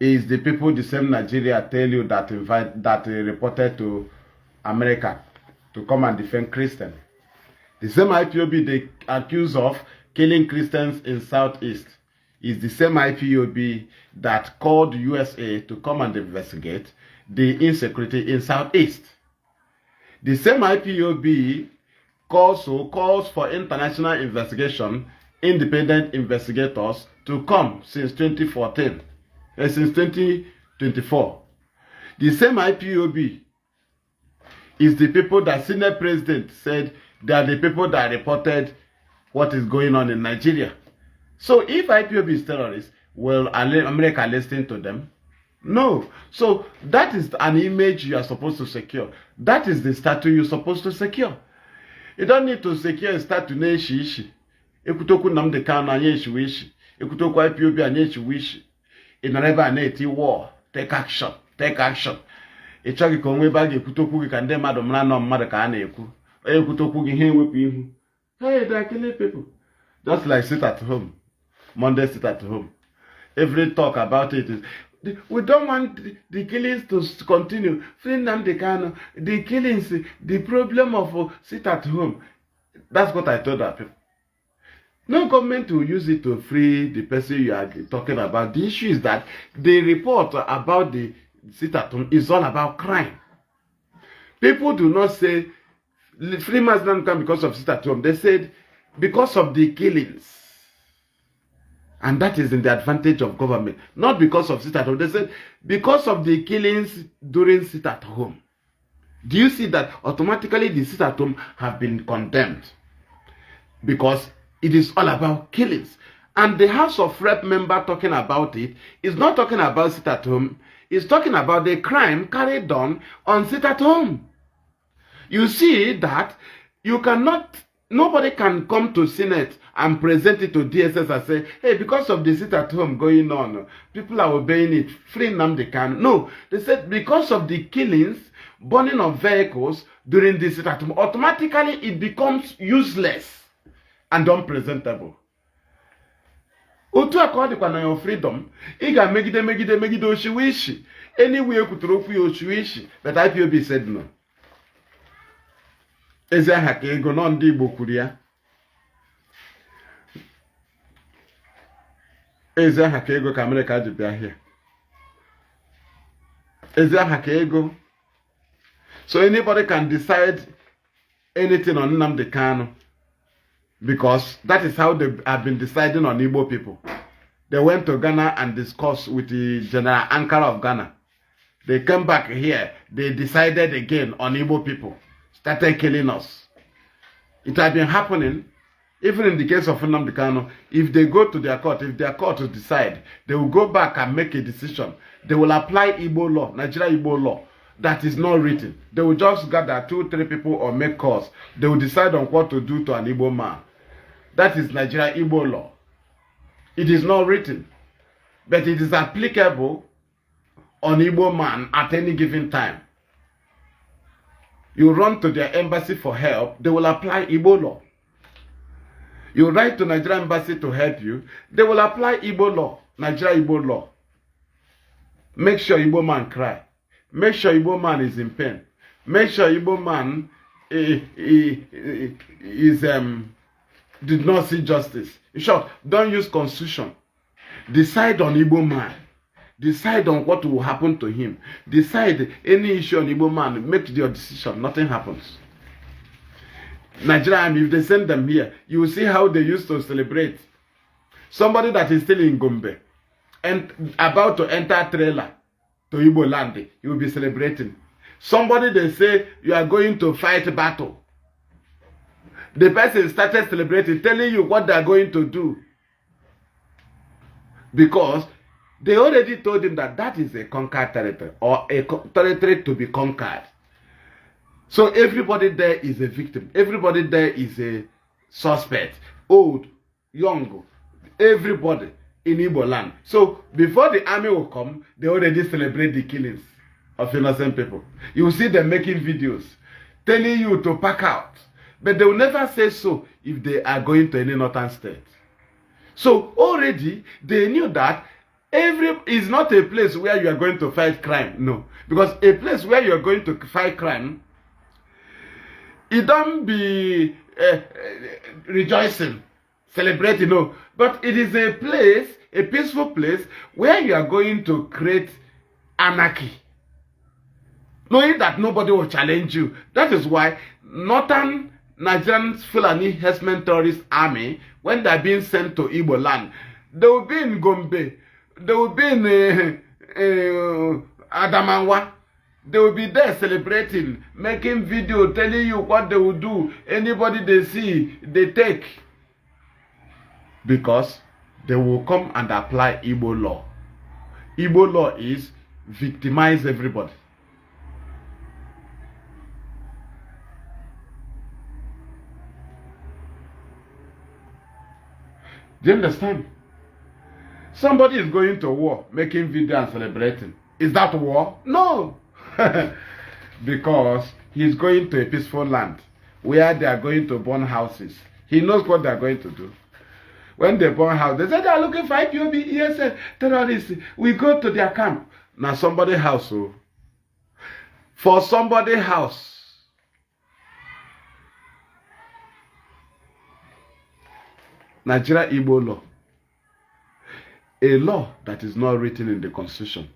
is the people the same Nigeria tell you that reported to America to come and defend Christians. The same IPOB they accuse of killing Christians in Southeast is the same IPOB that called USA to come and investigate the insecurity in Southeast. The same IPOB calls for international investigation, independent investigators to come since 2014, since 2024. The same IPOB is the people that Senate President said they are the people that reported what is going on in Nigeria. So if IPOB is terrorists, will America listen to them? No. So that is an image you are supposed to secure. That is the statue you're supposed to secure. You don't need to secure a statue na eshi ishi. Ekutoku Nnamdi Kanu anya eshi ishi. Ekutoku IPOB anya eshi ishi. Inareba na-eti war. Take action. Take action. Ịchọghị ka onwe ebe ekutoku gị ka ndị mmadụ mara nọ mmadụ ka a na-ekwu. Ekutoku gị ha ewepụ ihu. Hey, they are killing people. Just like sit at home. Monday sit at home. Every talk about it is, we don't want the killings to continue. Free Nnamdi Kanu, the killings, the problem of sit at home. That's what I told our people. No government will use it to free the person you are talking about. The issue is that the report about the sit at home is all about crime. People do not say free Mazi Nnamdi Kanu because of sit at home. They said because of the killings. And that is in the advantage of government. Not because of sit at home. They said because of the killings during sit at home. Do you see that automatically the sit at home have been condemned? Because it is all about killings. And the House of Rep member talking about it is not talking about sit at home. It's talking about the crime carried on sit at home. You see that you cannot Nobody can come to Senate and present it to DSS and say, hey, because of the sit-at-home going on, people are obeying it, free Nnamdi Kanu. No, they said because of the killings, burning of vehicles during the sit-at-home, automatically it becomes useless and unpresentable. Otu akọ na your freedom, ị ga-megide oshiwishi. Anyway, kwuturu okwu ya oshiwishi, but IPOB said no. Eze aha ka ego nọ ndị Igbo kwuru ya. Eze aha ka ego ka America ji bịa here. Eze aha ka ego. So anybody can decide anything on Nnamdi Kanu. Because that is how they have been deciding on Igbo people. They went to Ghana and discussed with the General Ankara of Ghana. They came back here. They decided again on Igbo people. Started killing us. It had been happening, even in the case of Nnamdi Kanu. If they go to their court, if their court will decide, they will go back and make a decision. They will apply Igbo law, Nigeria Igbo law, that is not written. They will just gather 2-3 people or make calls. They will decide on what to do to an Igbo man. That is Nigeria Igbo law. It is not written, but it is applicable on Igbo man at any given time. You run to their embassy for help, they will apply Igbo law. You write to Nigeria embassy to help you, they will apply Igbo law, Nigeria Igbo law. Make sure Igbo man cry. Make sure Igbo man is in pain. Make sure Igbo man did not see justice. In short, don't use constitution. Decide on Igbo man. Decide on what will happen to him. Decide any issue on Igbo man. Make your decision. Nothing happens. Nigeria, if they send them here, you will see how they used to celebrate. Somebody that is still in Gombe and about to enter trailer to Igbo land, you will be celebrating. Somebody they say you are going to fight battle. The person started celebrating, telling you what they are going to do. Because they already told him that that is a conquered territory or a territory to be conquered. So everybody there is a victim. Everybody there is a suspect. Old, young, everybody in Igbo land. So before the army will come, they already celebrate the killings of innocent people. You will see them making videos telling you to pack out. But they will never say so if they are going to any northern state. So already they knew that is not a place where you are going to fight crime. No. Because a place where you are going to fight crime, it don't be rejoicing, celebrating, no. But it is a place, a peaceful place, where you are going to create anarchy. Knowing that nobody will challenge you. That is why northern Nigerian Fulani Herdsmen Terrorist Army, when they are being sent to Igbo land, they will be in Gombe, they will be in Adamawa, they will be there celebrating, making video, telling you what they will do. Anybody they see, they take. Because they will come and apply Igbo law. Igbo law is victimize everybody. Do you understand? Somebody is going to war, making video and celebrating. Is that war? No. Because he's going to a peaceful land where they are going to burn houses. He knows what they are going to do. When they burn houses, they say they are looking for IPOB, ESN, terrorists. We go to their camp. Now somebody's house. Oh. For somebody's house. Nigeria Igbo law. A law that is not written in the constitution.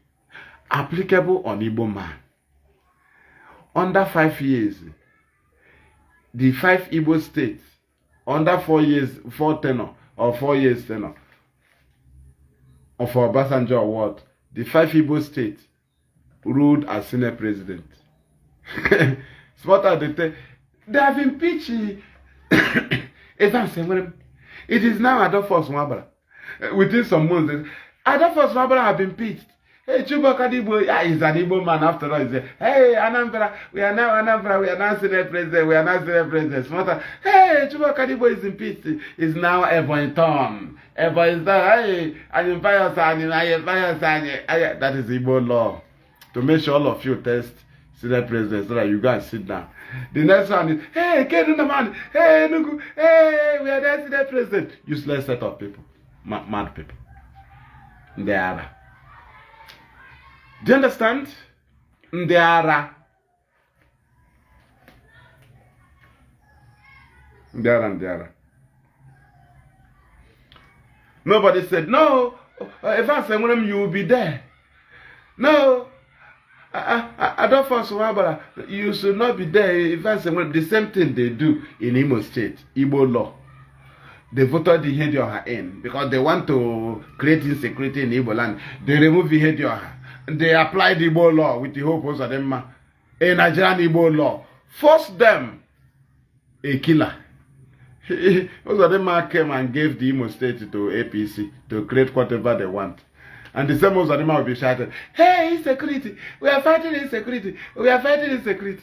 Applicable on Igbo man. Under 5 years, the 5 Igbo states, under 4 years, 4 tenor, or 4 years tenor, or for Obasanjo award, the 5 Igbo states ruled as Senate president. Smarter they have impeached Evans. It is now Adolphus Nwabara. Within some months, Adolphus Nwabara have been impeached. Hey, Chubakadibo, he's an Igbo man after all. He said, hey, Anambra, we are now Senate President, we are now Senate President. Hey, Chubakadibo is in peace, is now Ebonton. Ebon is there, hey, that is Igbo law. To make sure all of you test Senate President so that you guys sit down. The next one is, hey, Nnamdi, hey, Nugu, hey, we are the Senate President. Useless set of people, mad people. They are. Do you understand? Ndiara. Nobody said, no, if I say one of them, you will be there. No, I don't force Wabara. You should not be there. If I say the same thing they do in Imo State, Igbo law. They voted the Ihedioha in because they want to create insecurity in Igbo land. They remove the Ihedioha. They applied the Igbo law with the hope of them, a Nigerian Igbo law. Force them a killer. Ozadema came and gave the Imo State to APC to create whatever they want. And the same Ozadema will be shouting, hey, insecurity, we are fighting insecurity, we are fighting insecurity.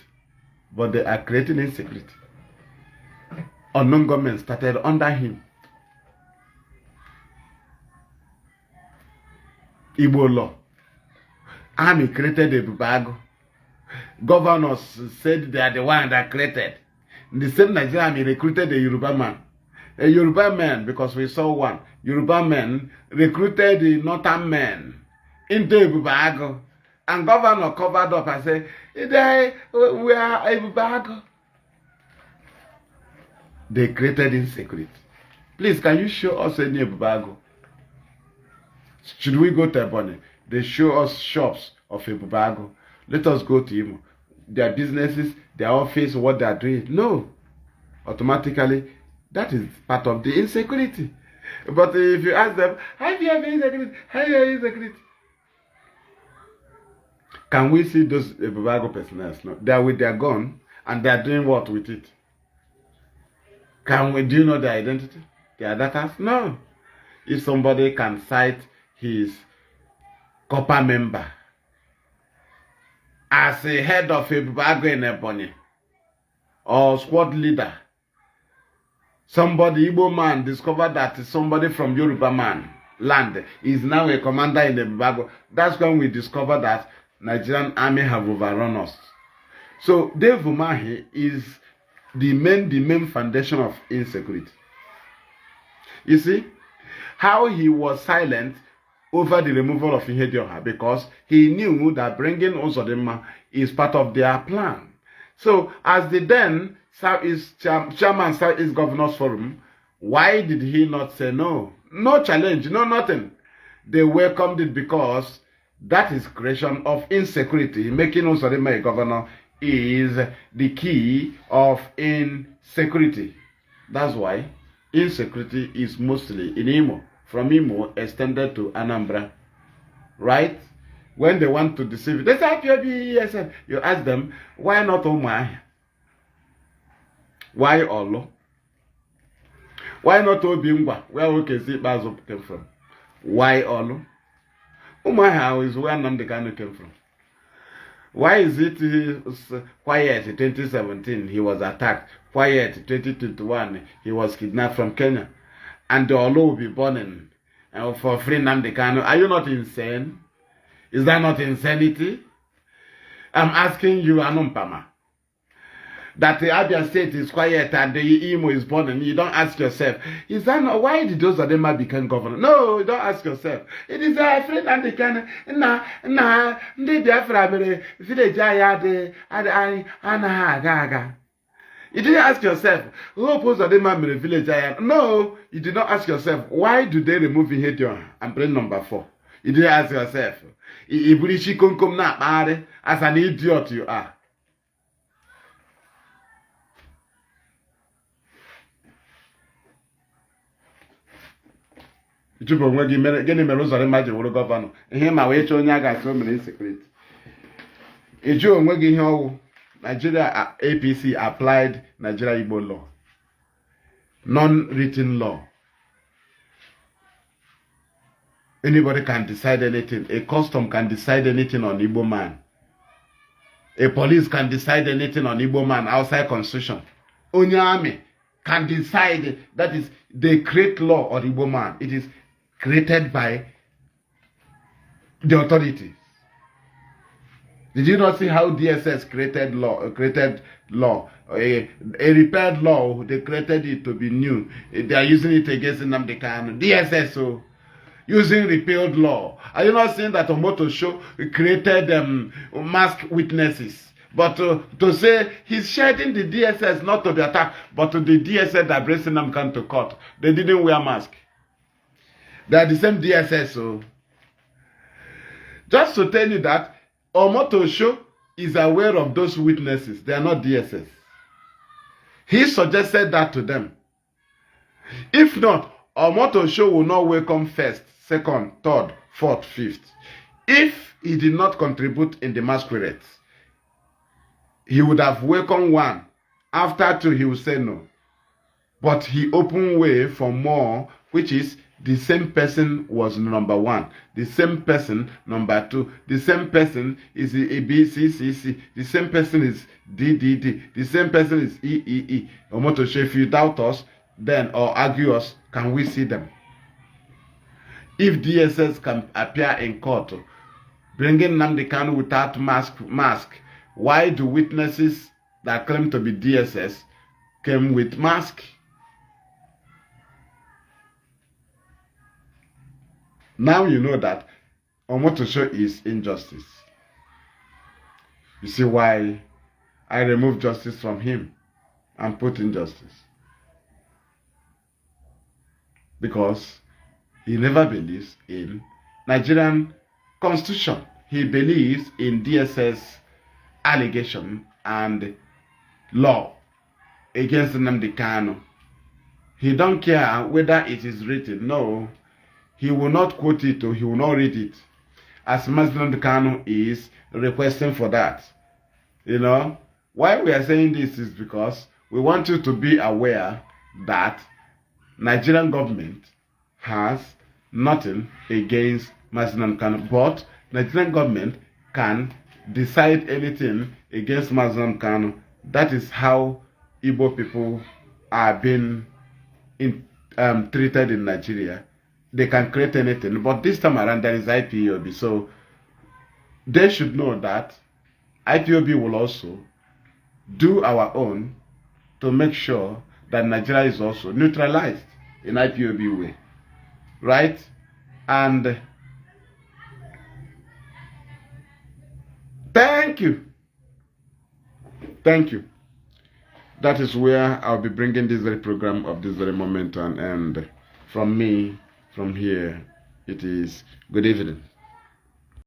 But they are creating insecurity. Unknown government started under him. Igbo law. Army created a Bubago. Governors said they are the one that created. The same Nigerian army recruited a Yoruba man. A Yoruba man, because we saw one. Yoruba man recruited the Northern men into a Bubago. And governor covered up and said, we are a Bubago. They created insecurity. Please, can you show us any Bubago? Should we go to Ebony? They show us shops of Bubago. Let us go to Imo. Their businesses, their office, what they are doing. No. Automatically, that is part of the insecurity. But if you ask them, how do you have insecurity? How do you have insecurity? Can we see those Bubago personnel? No. They are with their gun and they are doing what with it? Do you know their identity? Their data? No. If somebody can cite his copper member as a head of a Bubago in Ebonyi or squad leader, somebody, Igbo man, discovered that somebody from Yoruba man land is now a commander in the Bubago. That's when we discover that Nigerian army have overrun us. So Dave Umahi is the main foundation of insecurity. You see how he was silent over the removal of Ihedioha because he knew that bringing Uzodinma is part of their plan. So as the then Southeast chairman Southeast Governors Forum, why did he not say no? No challenge, no nothing. They welcomed it because that is creation of insecurity. Making Uzodinma a governor is the key of insecurity. That's why insecurity is mostly in Imo, from Imo extended to Anambra, right? When they want to deceive you, they say IPOB. You ask them, why not Umuahia? Why Olo? Why not Obingwa, where Okezi Bazo came from? Why Olo? Umuahia is where Nnamdi Kanu came from. Why is it quiet in 2017? He was attacked. Quiet in 2021. He was kidnapped from Kenya. And the Olo will be burning for free Nnamdi Kanu. Are you not insane? Is that not insanity? I'm asking you, Anumpama, that the Abia State is quiet and the Imo is burning. You don't ask yourself, is that not why did those of them become governor? No, you don't ask yourself. It is a friend and they can the Biafra village you didn't ask yourself, who opposed to them village? No, you did not ask yourself, why do they remove Ihedioha and bring number 4? You didn't ask yourself. As an idiot you are. Ichubo nwe gị mere gịnị mere ụzọ mmadụ wụrụ gọvanọ ihe ma wee chọọ onye a ga-asị o mere insecurity. Ịjụ onwe gị ihe ọwụ Nigeria APC applied Nigeria Igbo law, non-written law. Anybody can decide anything. A custom can decide anything on Igbo man. A police can decide anything on Igbo man outside constitution. Only army can decide, that is, they create law on Igbo man. It is created by the authorities. Did you not see how DSS created law? A repaired law, they created it to be new. They are using it against Nnamdi Kanu. DSS, so using repealed law. Are you not seeing that Omoto Show created masked witnesses? But to say he's shedding the DSS not to be attacked, but to the DSS that brings Nnamdi Kanu to court. They didn't wear mask. They are the same DSS, so just to tell you that Omoto Show is aware of those witnesses. They are not DSS. He suggested that to them. If not, Omoto Show will not welcome first, second, third, fourth, fifth. If he did not contribute in the masquerades, he would have welcomed one. After two, he would say no. But he opened way for more, which is the same person was number one. The same person number two. The same person is ABCCC. The same person is DDD. The same person is EEE. Omoto Show, if you doubt us, then or argue us, can we see them? If DSS can appear in court, bringing Nnamdi Kanu without mask, why do witnesses that claim to be DSS came with mask? Now you know that Omoto Show is injustice. You see why I remove justice from him and put injustice? Because he never believes in Nigerian constitution. He believes in DSS allegation and law against Nnamdi Kanu. He don't care whether it is written. No. He will not quote it or he will not read it. As Nnamdi Kanu is requesting for that. You know, why we are saying this is because we want you to be aware that Nigerian government has nothing against Nnamdi Kanu, but Nigerian government can decide anything against Nnamdi Kanu. That is how Igbo people are being treated in Nigeria. They can create anything, but this time around there is IPOB, so they should know that IPOB will also do our own to make sure that Nigeria is also neutralized in IPOB way, right? And thank you. That is where I'll be bringing this very program of this very moment on, and from me, from here, it is good evening.